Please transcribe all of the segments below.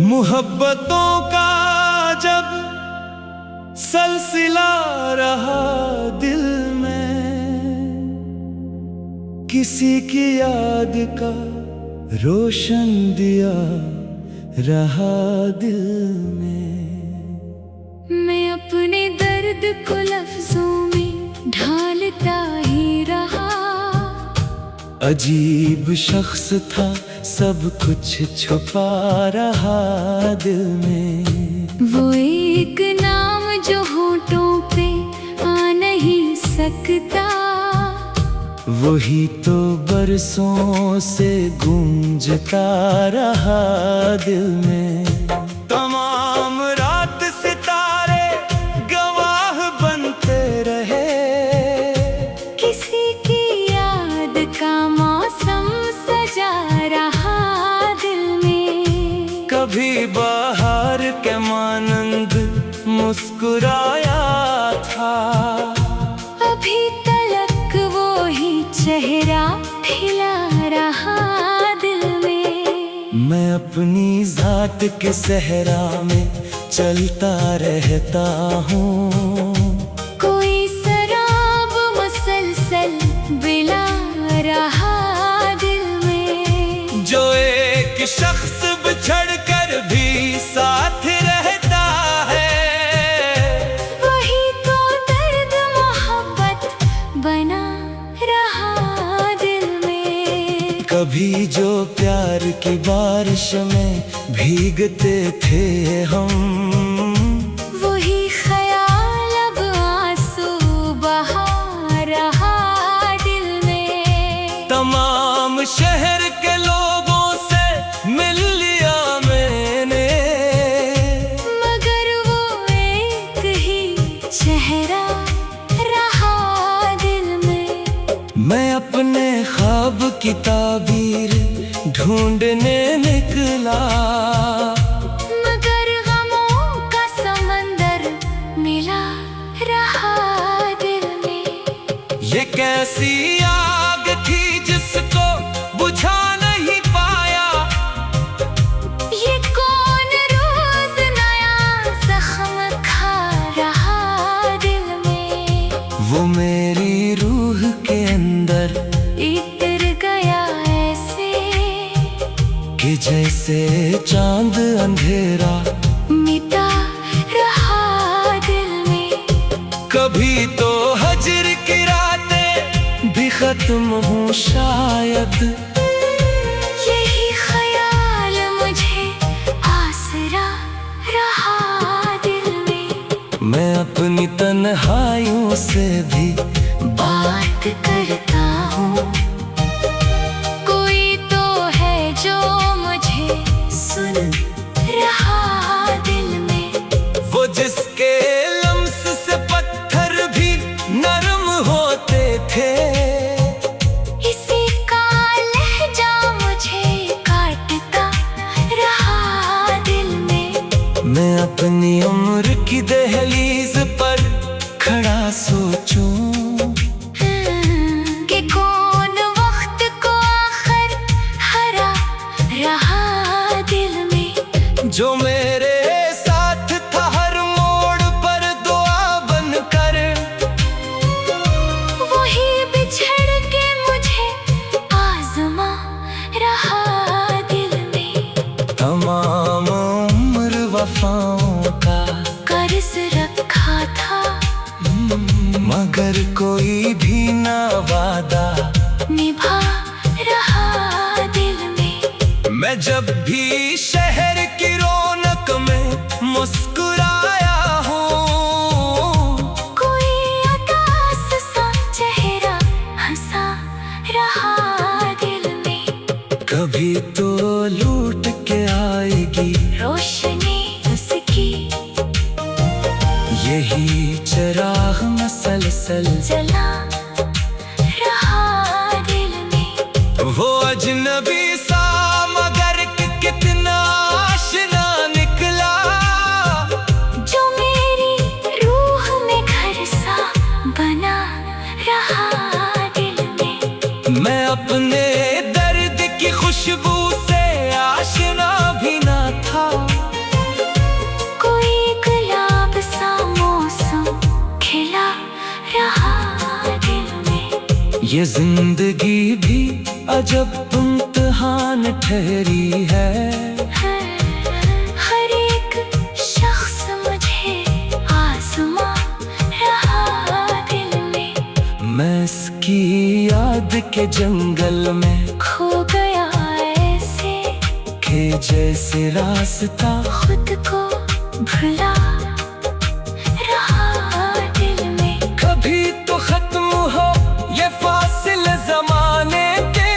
मोहब्बतों का जब सिलसिला रहा दिल में, किसी की याद का रोशन दिया रहा दिल में। मैं अपने दर्द को लफ्जों में ढालता ही रहा। अजीब शख्स था सब कुछ छुपा रहा दिल में। वो एक नाम जो होठों पे आ नहीं सकता, वही तो बरसों से गूंजता रहा दिल में। तमाम रात सितारे गवाह बनते रहे, किसी की याद का मौसम सजा रहा दिल में। कभी बाहर के मानंद मुस्कुराया था, अभी तलक वो ही चेहरा खिला रहा दिल में। मैं अपनी जात के सहरा में चलता रहता हूँ, कोई शराब मुसलसल बिला रहा दिल में। जो एक शख्स बिछड़ कर भी साथ रहता है, वही तो दर्द मोहब्बत बना रहा दिल में। कभी जो प्यार की बारिश में भीगते थे हम, वही ख्याल अब आंसू बहा रहा दिल में। तमाम शहर के लोगों से मिल लिया मैंने, मगर वो एक ही चेहरा रहा दिल में। मैं अपने ख्वाब की ताबीर ढूंढने निकला, मगर गमों का समंदर मिला रहा दिल में। ये कैसी आग थी जिसको बुझा नहीं पाया, ये कौन रोज नया जख्म खा रहा दिल में। वो मेरी रूह के अंदर इतर गया ऐसे कि जैसे चांद अंधेरा मिटा रहा दिल में। कभी तो हजर की रातें भी खत्म हो शायद, यही ख्याल मुझे आसरा रहा दिल में। मैं अपनी तन्हाइयों से भी बात करता हूँ, कोई तो है जो मुझे सुन रहा दिल में। वो जिसके लम्स से पत्थर भी नरम होते थे, इसी का लहजा मुझे काटता रहा दिल में। मैं अपनी उम्र की दहलीज पर खड़ा सोचूं कि कौन वक्त को आखिर हरा रहा दिल में। जो मेरे साथ था हर मोड़ पर दुआ बनकर, वही बिछड़ के मुझे आज़मा रहा दिल में। तमाम उम्र वफाओं का कर्ज रखा था, मगर कोई भी ना वादा निभा रहा दिल में। मैं जब भी शहर की रौनक में मुस्कुराया हूँ, कोई उदास सा चेहरा हंसा रहा दिल में। कभी तो लूट के आएगी रोशनी उसकी यही चिराग मसलसल जला रहा दिल में। वो अजनबी सा मगर कितना आशना निकला, ये जिंदगी भी अजब इम्तिहान ठहरी है। हर एक शख्स मुझे आज़मा रहा दिल में। मैं इसकी याद के जंगल में खो गया ऐसे कि जैसे रास्ता खुद को भुला रहा दिल में। कभी तो खत्म हो ये फासिले जमाने के,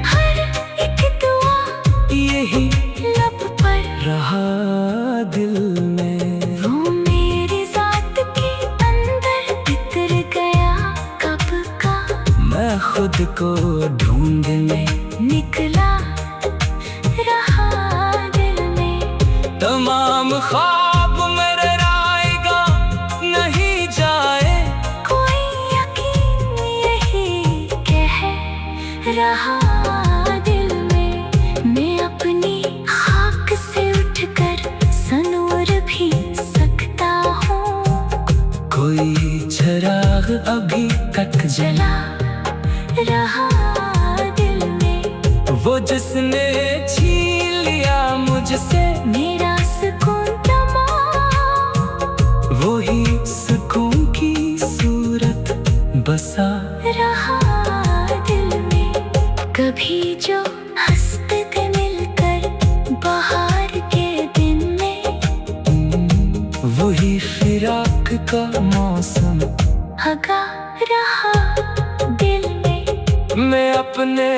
हर एक दुआ यही लब पर रहा दिल में। वो मेरी जात के अंदर बितर गया कब का। मैं खुद को ढूंढने निकला रहा दिल में। तमाम ख्वाब मेरे आएगा नहीं जाए, कोई यकीन यही कह रहा दिल में। मैं अपनी खाक से उठकर सनवर भी सकता हूँ। कोई चिराग अभी तक जला रहा दिल में। वो जिसने छीन लिया मुझसे मेरा सुकून तमाम, वही सुकून की सूरत बसा रहा दिल में। कभी जो हंसते थे मिलकर बाहर के दिन में, वही फिराक का मौसम हगा रहा दिल में। मैं अपने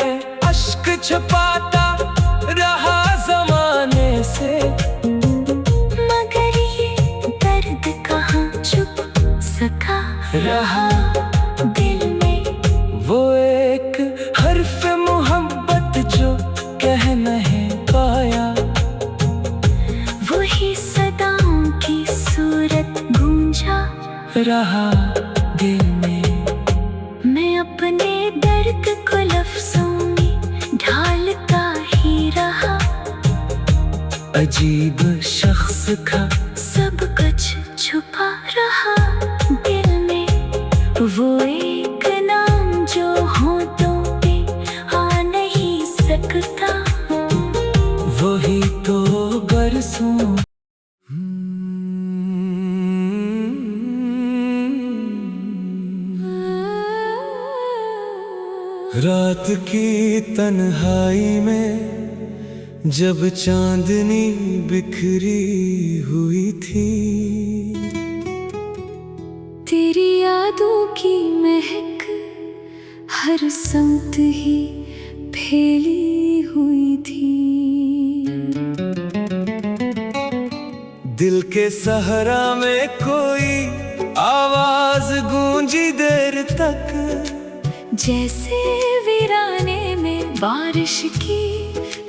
अश्क छुपाता रहा जमाने से, मगर ये दर्द कहाँ छुप सका रहा दिल में। वो एक हर्फ मोहब्बत जो कह नहीं पाया, वही सदाओं की सूरत गूंजा रहा दिल में। मैं अपने दर्द को लफ्जों में ढालता ही रहा। अजीब शख्स का सब कुछ छुपा रहा दिल में। वो एक नाम जो होठों पे आ नहीं सकता, वही तो बरसों रात की तन्हाई में जब चांदनी बिखरी हुई थी, तेरी यादों की महक हर समत ही फैली हुई थी। दिल के सहरा में कोई आवाज गूंजी देर तक, जैसे वीराने में बारिश की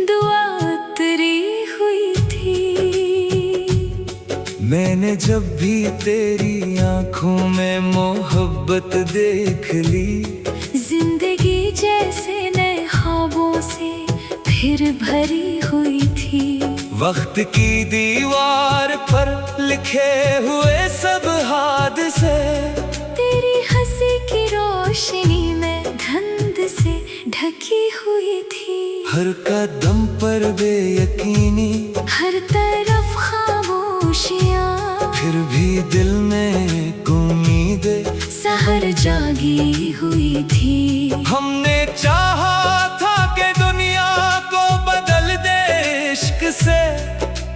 दुआ उतरी हुई थी। मैंने जब भी तेरी आंखों में मोहब्बत देख ली, जिंदगी जैसे नए ख्वाबों से फिर भरी हुई थी। वक्त की दीवार पर लिखे हुए सब हादसे, तेरी हंसी की रोशनी में धुंध से ढकी हुई थी। हर कदम पर बेयकीनी, हर तरफ खामोशियाँ, फिर भी दिल में उम्मीदें सहर जागी हुई थी। हमने चाहा था कि दुनिया को बदल दे इश्क से,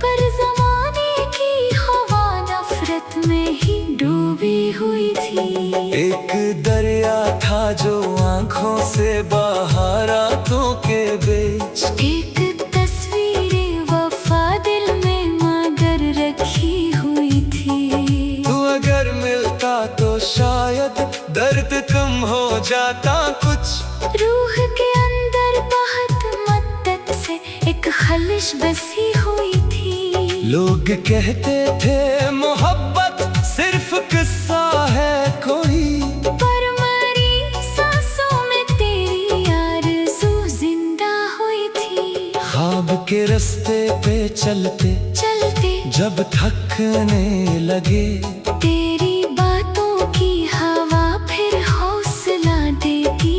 पर जमाने की हवा नफरत में ही डूबी हुई थी। एक दरिया था जो आंखों से बहा रातों के बीच, एक तस्वीर वफा दिल में मगर रखी हुई थी। तू अगर मिलता तो शायद दर्द कम हो जाता कुछ। रूह के अंदर बहुत मद्दत से एक खलिश बसी हुई थी। लोग कहते थे मोहब्बत सिर्फ किस्सा है कोई, पर मरी सांसों में तेरी आरज़ू जिंदा हुई थी। ख्वाब के रास्ते पे चलते चलते जब थकने लगे, तेरी बातों की हवा फिर हौसला देती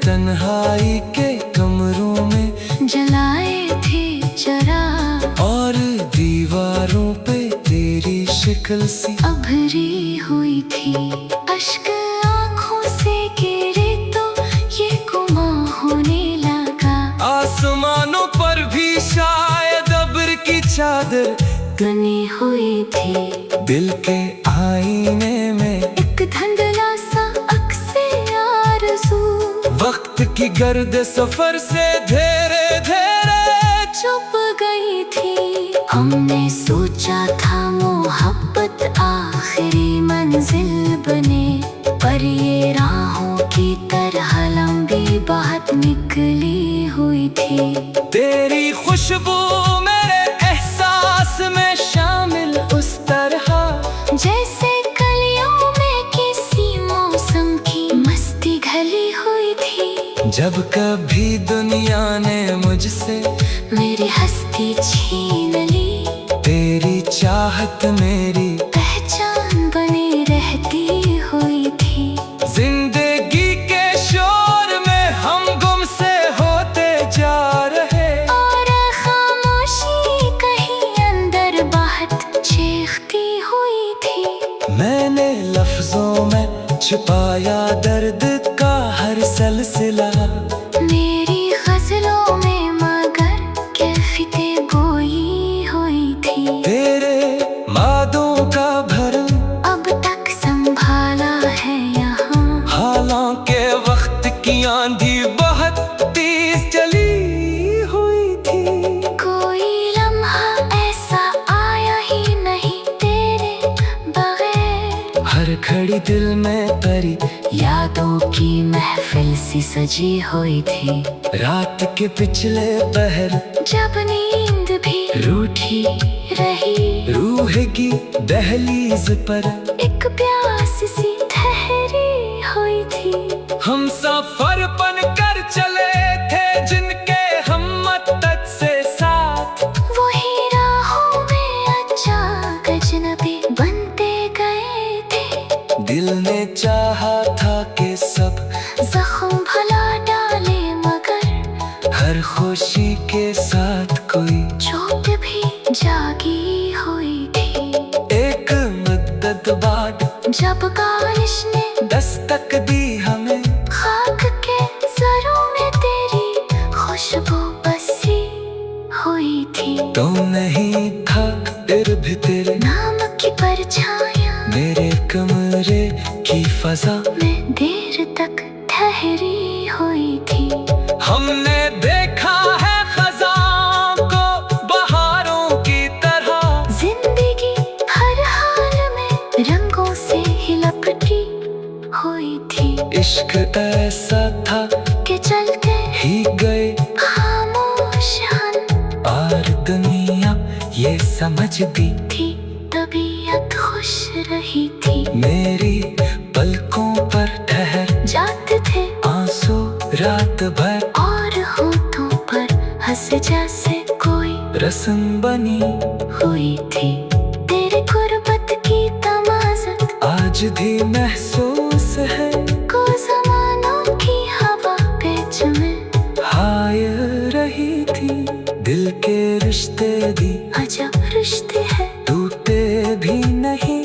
तन्हाई के कमरों में जलाए थे चिराग, और दीवारों पे तेरी शक्ल सी अभरी हुई थी। अश्क आंखों से गिरे तो ये गुमा होने लगा। आसमानों पर भी शायद अब्र की चादर बनी हुई थी। दिल के आईने में एक धुंधला सा अक्से आरज़ू, वक्त की गर्द सफर से धीरे धीरे चुप गई थी। हमने सोचा था मोहब्बत आखिरी मंजिल बने, पर ये राहों की तरह लंबी बात निकली हुई थी। तेरी खुशबू मेरे एहसास में शामिल उस तरह, जैसे कलियों में किसी मौसम की मस्ती घली हुई थी। जब कभी दुनिया ने मुझसे मेरी हस्ती छीन ली, तेरी चाहत मेरी पहचान बनी रहती हुई थी। जिंदगी के शोर में हम गुम से होते जा रहे, और खामोशी कहीं अंदर बाहर चीखती हुई थी। मैंने लफ्जों में छुपाया दर्द का हर सिलसिला, मेरी गजलों में मगर कैफियतें बोई हुई थी। तेरे वादों का भरम अब तक संभाला है यहाँ, हालांकि वक्त की आंधी बहुत तेज चली हुई थी। कोई लम्हा ऐसा आया ही नहीं तेरे बगैर। हर घड़ी दिल में परी यादों की महफिल सी सजी हुई थी। रात के पिछले पहर जब नींद भी रूठी रही, रूह की दहलीज पर एक प्यास सी ठहरी हुई थी। हम सफर बन कर चले थे जिनके हम मदद से साथ, वही राहों में अचानक अजनबी बनते गए थे। दिल ने चाहा था कि सब जख्म भला डाले मगर हर खुशी के साथ कोई चोट भी जागी हुई थी। एक मुद्दत बाद जब बारिश ने दस्तक दी हमें, खाक के जरों में तेरी खुशबू बसी हुई थी। तो नहीं था फिर भी तेरे नाम की परछाइयां मेरे कमरे की फजा में देर तक ठहरी हुई थी। हमने देखा है खजां को बहारों की तरह, जिंदगी हर हाल में रंगों से ही लपटी हुई थी। इश्क ऐसा था कि चलते ही गए खामोश और दुनिया ये समझती थी, तबीयत खुश रही थी। मेरी पलकों पर ठहर जाते थे आंसू रात भर, और होठों पर हंस जैसे कोई रस्म बनी हुई थी। तेरे गुर्बत की तमाज़त आज भी महसूस है, को ज़मानों की हवा पेच में हाय रही थी। दिल के रिश्ते भी अजब रिश्ते हैं, टूटे भी नहीं,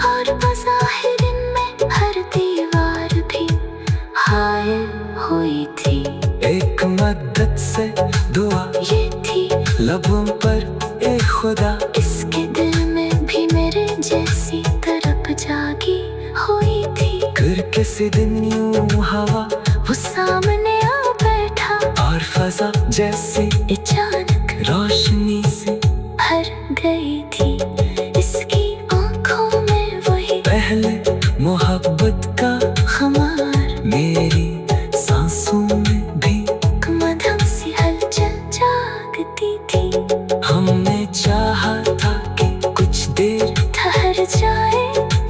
और बज़ाहिर इनमें हर दीवार भी हाय हुई थी। एक मदद से दुआ ये थी लबों पर ए खुदा, इसके दिल में भी मेरे जैसी तरफ जागी हुई थी। फिर किसी दिन यूं हवा वो सामने आ बैठा, और फजा जैसी अचानक रोशनी से भर गई थी। इसकी आंखों में वही पहले मोहब्बत का खुमार, मेरी सांसों में भी मधम सी हलचल जागती थी। हमने चाहा था कि कुछ देर ठहर जाए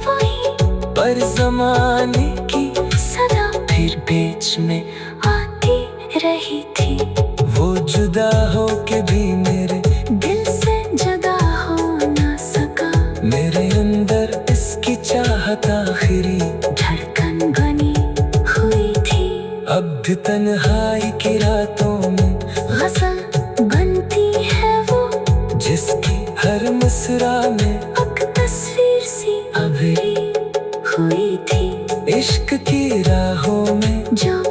वही, पर जमाने की सदा फिर बीच में आती रही थी। वो जुदा हो के भी मेरे दिल से जुदा हो ना सका, मेरे अंदर इसकी चाहत आखिरी धड़कन बनी हुई थी। अब मध तन्हाई की रातों में गज़ल बनती है वो, जिसकी हर मिसरा में एक तस्वीर सी अभरी हुई थी। इश्क की राहों में जो